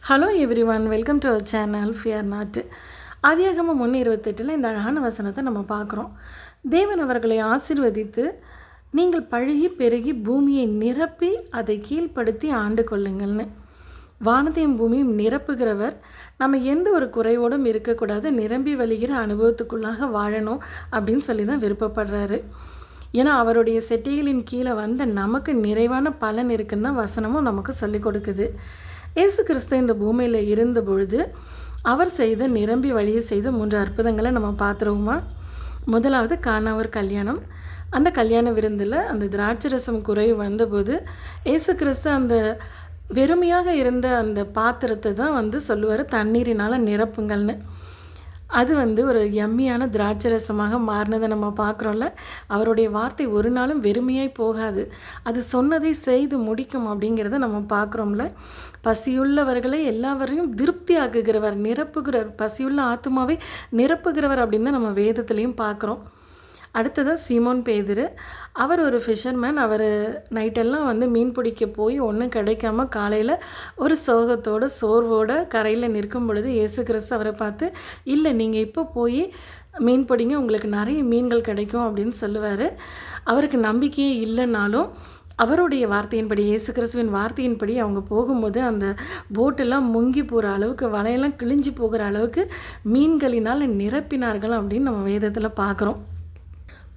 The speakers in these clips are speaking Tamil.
Hello everyone, welcome to our channel fear not. ஆதியாகமம் 1:28 இந்த அழகான வசனத்தை நம்ம பார்க்குறோம். தேவன் அவர்களை ஆசீர்வதித்து, நீங்கள் பழுகி பெருகி பூமியை நிரப்பி அதை கீழ்ப்படுத்தி ஆண்டு கொள்ளுங்கள்னு. வானத்தையும் பூமியும் நிரப்புகிறவர் நம்ம எந்த ஒரு குறைவோடும் இருக்கக்கூடாது, நிரம்பி வழிகிற அனுபவத்துக்குள்ளாக வாழணும் அப்படின்னு சொல்லி தான் விருப்பப்படுறாரு. ஏன்னா அவருடைய செட்டைகளின் கீழே வந்த நமக்கு நிறைவான பலன் இருக்குன்னு தான் வசனமும் நமக்கு சொல்லிக் கொடுக்குது. இயேசு கிறிஸ்து இந்த பூமியில் இருந்த பொழுது அவர் செய்த நிரம்பி வழியை செய்த 3 அற்புதங்களை நம்ம பார்த்துருவோமா? முதலாவது கானாவூர் கல்யாணம். அந்த கல்யாண விருந்தில் அந்த திராட்சை ரசம் குறைவு வந்தபோது இயேசு கிறிஸ்து அந்த வெறுமையாக இருந்த அந்த பாத்திரத்தை தான் சொல்லுவார், தண்ணீரினால் நிரப்புங்கள்னு. அது ஒரு எம்மியான திராட்சை ரசமாக மாறினதை நம்ம பார்க்குறோம்ல. அவருடைய வார்த்தை ஒரு நாளும் வெறுமையாய் போகாது, அது சொன்னதை செய்து முடிக்கும் அப்படிங்கிறத நம்ம பார்க்குறோம்ல. பசியுள்ளவர்களை எல்லாவரையும் திருப்தி ஆக்குகிறவர், நிரப்புகிறவர், பசியுள்ள ஆத்மாவை நிரப்புகிறவர் அப்படின்னு தான் நம்ம வேதத்துலேயும் பார்க்குறோம். அடுத்ததாக சீமோன் பேதுரு. அவர் ஒரு ஃபிஷர்மேன். அவர் நைட்டெல்லாம் மீன் பிடிக்க போய் ஒன்றும் கிடைக்காம காலையில் ஒரு சோகத்தோடு சோர்வோடு கரையில் நிற்கும் பொழுது இயேசு கிறிஸ்து அவரை பார்த்து, இல்லை நீங்கள் இப்போ போய் மீன் பிடிங்க, உங்களுக்கு நிறைய மீன்கள் கிடைக்கும் அப்படின்னு சொல்லுவார். அவருக்கு நம்பிக்கையே இல்லைனாலும் அவருடைய வார்த்தையின்படி, இயேசு கிறிஸ்துவின் வார்த்தையின்படி அவங்க போகும்போது அந்த போட்டெல்லாம் முங்கி போகிற அளவுக்கு, வலையெல்லாம் கிழிஞ்சு போகிற அளவுக்கு மீன்களினால் நிரப்பினார்கள் அப்படின்னு நம்ம வேதத்தில் பார்க்குறோம்.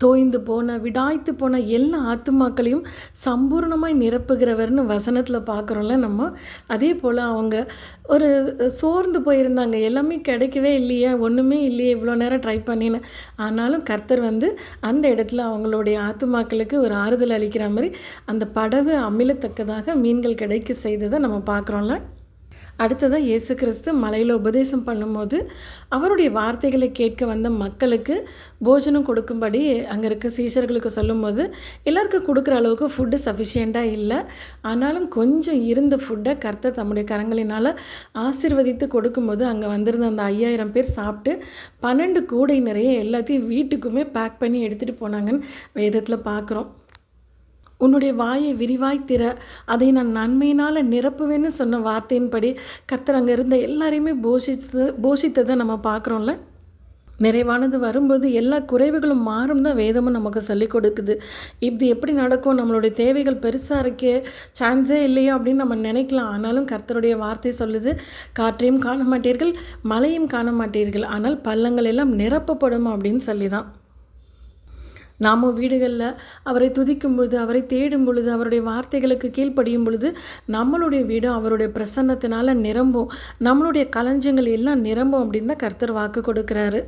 தோய்ந்து போன, விடாய்த்து போன எல்லா ஆத்துமாக்களையும் சம்பூர்ணமாய் நிரப்புகிறவர்னு வசனத்தில் பார்க்குறோம்ல நம்ம. அதே போல் அவங்க ஒரு சோர்ந்து போயிருந்தாங்க, எல்லாமே கிடைக்கவே இல்லையே, ஒன்றுமே இல்லையே, இவ்வளோ நேரம் ட்ரை பண்ணின்னு. ஆனாலும் கர்த்தர் அந்த இடத்துல அவங்களுடைய ஆத்துமாக்களுக்கு ஒரு ஆறுதல் அளிக்கிற மாதிரி அந்த படகு அமிலத்தக்கதாக மீன்கள் கிடைக்க செய்ததை நம்ம பார்க்குறோம்ல. அடுத்ததாக இயேசு கிறிஸ்து மலையில் உபதேசம் பண்ணும்போது அவருடைய வார்த்தைகளை கேட்க வந்த மக்களுக்கு போஜனம் கொடுக்கும்படி அங்கே இருக்க சீஷர்களுக்கு சொல்லும்போது எல்லாருக்கும் கொடுக்குற அளவுக்கு ஃபுட்டு சஃபிஷியண்ட்டாக இல்லை. ஆனாலும் கொஞ்சம் இருந்த ஃபுட்டை கர்த்தர் தம்முடைய கரங்களினால் ஆசீர்வதித்து கொடுக்கும்போது அங்கே வந்திருந்த அந்த 5000 பேர் சாப்பிட்டு 12 கூடை நிறைய எல்லாத்தையும் வீட்டுக்குமே பேக் பண்ணி எடுத்துகிட்டு போனாங்கன்னு வேதத்தில் பார்க்குறோம். உன்னுடைய வாயை விரிவாய் திற, அதை நான் நன்மையினால் நிரப்புவேன்னு சொன்ன வார்த்தையின்படி கர்த்தர் அங்கே இருந்த எல்லாரையுமே போஷித்ததை நம்ம பார்க்குறோம்ல. நிறைவானது வரும்போது எல்லா குறைவுகளும் மாறும் தான் வேதமும் நமக்கு சொல்லிக் கொடுக்குது. இது எப்படி நடக்கும், நம்மளுடைய தேவைகள் பெருசாக இருக்கே, சான்ஸே இல்லையோ அப்படின்னு நம்ம நினைக்கலாம். ஆனாலும் கர்த்தருடைய வார்த்தை சொல்லுது, காற்றையும் காண மாட்டீர்கள், மழையும் காண மாட்டீர்கள், ஆனால் பள்ளங்கள் எல்லாம் நிரப்பப்படும் அப்படின்னு சொல்லி தான். நாமும் வீடுகளில் அவரை துதிக்கும் பொழுது, அவரை தேடும் பொழுது, அவருடைய வார்த்தைகளுக்கு கீழ்ப்படியும் பொழுது நம்மளுடைய வீடும் அவருடைய பிரசன்னத்தினால் நிரம்பும், நம்மளுடைய களஞ்சியங்கள் எல்லாம் நிரம்பும் அப்படின்னு தான் கர்த்தர் வாக்கு கொடுக்குறாரு.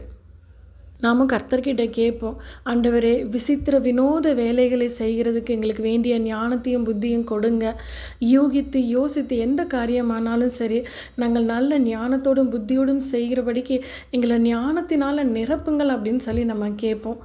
நாமும் கர்த்தர்கிட்ட கேட்போம், ஆண்டவரே விசித்திர வினோத வேலைகளை செய்கிறதுக்கு எங்களுக்கு வேண்டிய ஞானத்தையும் புத்தியும் கொடுங்க. யூகித்து யோசித்து எந்த காரியமானாலும் சரி, நாங்கள் நல்ல ஞானத்தோடும் புத்தியோடும் செய்கிறபடிக்கு எங்களை ஞானத்தினால் நிரப்புங்கள் அப்படின்னு சொல்லி நம்ம கேட்போம்.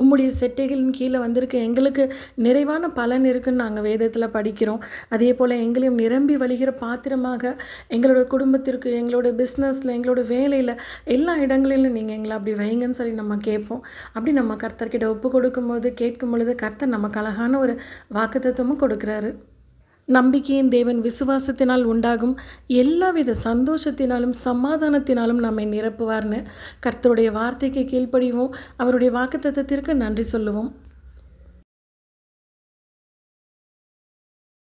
உம்முடைய செட்டைகளின் கீழே வந்திருக்க எங்களுக்கு நிறைவான பலன் இருக்குன்னு நாங்கள் வேதத்தில் படிக்கிறோம். அதே போல் எங்களையும் நிரம்பி வழிகிற பாத்திரமாக எங்களோட குடும்பத்திற்கு, எங்களோட பிஸ்னஸில், எங்களோட வேலையில், எல்லா இடங்களிலும் நீங்கள் எங்களை அப்படி வைங்கன்னு சொல்லி நம்ம கேட்போம். அப்படி நம்ம கர்த்தர்கிட்ட ஒப்பு கொடுக்கும்போது, கேட்கும் பொழுது கர்த்தர் நமக்கு அழகான ஒரு வாக்குத்தத்தமும் கொடுக்குறாரு. நம்பிக்கையின் தேவன் விசுவாசத்தினால் உண்டாகும் எல்லாவித சந்தோஷத்தினாலும் சமாதானத்தினாலும் நம்மை நிரப்புவார்னு கர்த்தருடைய வார்த்தைக்கு கீழ்ப்படிவோம். அவருடைய வாக்குத்தத்தத்திற்கு நன்றி சொல்லுவோம்.